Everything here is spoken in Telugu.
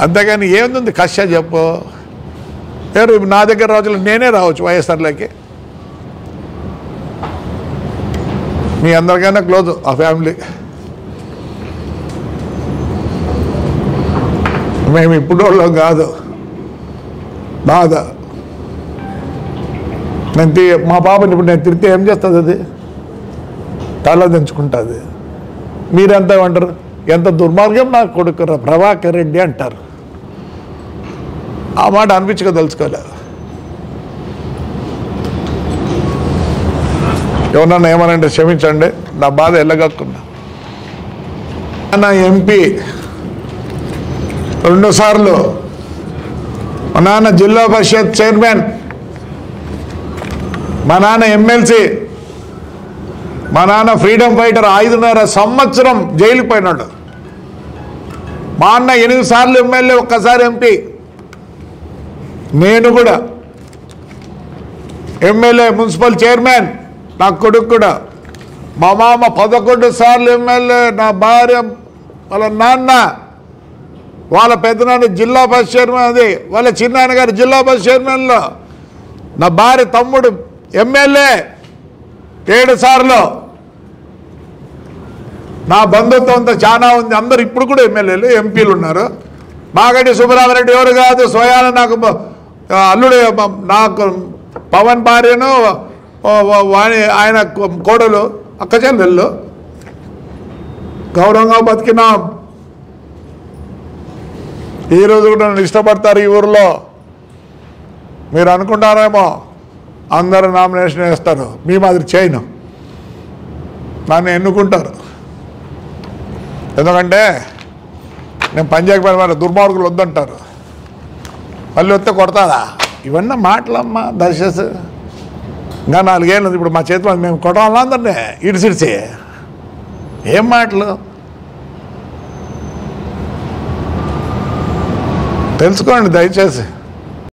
అంతేగాని ఏముంది కష్ట చెప్పు. ఎవరు నా దగ్గర రోజులు నేనే రావచ్చు వైఎస్ఆర్లోకి. మీ అందరికైనా క్లోజ్ ఆ ఫ్యామిలీ. మేము ఇప్పుడు వాళ్ళం కాదు. బాధ నేను మా పాపని ఇప్పుడు నేను తిరిగితే ఏం చేస్తుంది? అది తల దించుకుంటుంది. మీరెంత ఏమంటారు? ఎంత దుర్మార్గం నా కొడుకు ప్రభాకర్ రెడ్డి అంటారు. ఆ మాట అనిపించక తెలుసుకోలేదు. ఎవరన్నా ఏమనంటే క్షమించండి, నా బాధ ఎల్లగక్కున్నా. నా ఎంపీ 2 సార్లు, మా నాన్న జిల్లా పరిషత్ చైర్మన్, మా నాన్న ఎమ్మెల్సీ, మా నాన్న ఫ్రీడమ్ ఫైటర్ 5.5 సంవత్సరం జైలు పోయినాడు. మా అన్న 8 సార్లు ఎమ్మెల్యే, 1 సారి ఎంపీ. నేను కూడా ఎమ్మెల్యే, మున్సిపల్ చైర్మన్, నా కొడుకు కూడా. మా మామ 11 సార్లు ఎమ్మెల్యే, నా భార్య, వాళ్ళ నాన్న, వాళ్ళ పెద్దనాన్న జిల్లా పరిషత్ చైర్మన్, అది వాళ్ళ చిన్నాన్న గారు జిల్లా పరిషత్ చైర్మన్లో. నా భార్య తమ్ముడు ఎమ్మెల్యే 7 సార్లు. నా బంధుత్వం అంతా చాలా ఉంది. అందరు ఇప్పుడు కూడా ఎమ్మెల్యేలు, ఎంపీలు ఉన్నారు. మాగంటి సుబ్బరామరెడ్డి ఎవరు కాదు, స్వయాన నాకు అల్లుడు, నాకు పవన్ భార్యను ఆయన కోడలు అక్క చెల్లెళ్ళు. గౌరవంగా బతికినాం. ఈరోజు కూడా నన్ను ఇష్టపడతారు ఈ ఊరిలో. మీరు అనుకుంటారేమో అందరూ నామినేషన్ వేస్తారు, మీ మాదిరి చేయను. నన్ను ఎన్నుకుంటారు. ఎందుకంటే నేను పనిచేయకపోయిన వాళ్ళ దుర్మార్గులు వద్దంటారు. మళ్ళీ వస్తే కొడతాదా? ఇవన్నీ మాటలమ్మా. దర్శస్ ఇంకా 4 ఏళ్ళు ఇప్పుడు మా చేతిలో మేము కొట్టాలా అందరినీ ఇడిసిడిచి. ఏం మాటలు తెలుసుకోండి దయచేసి.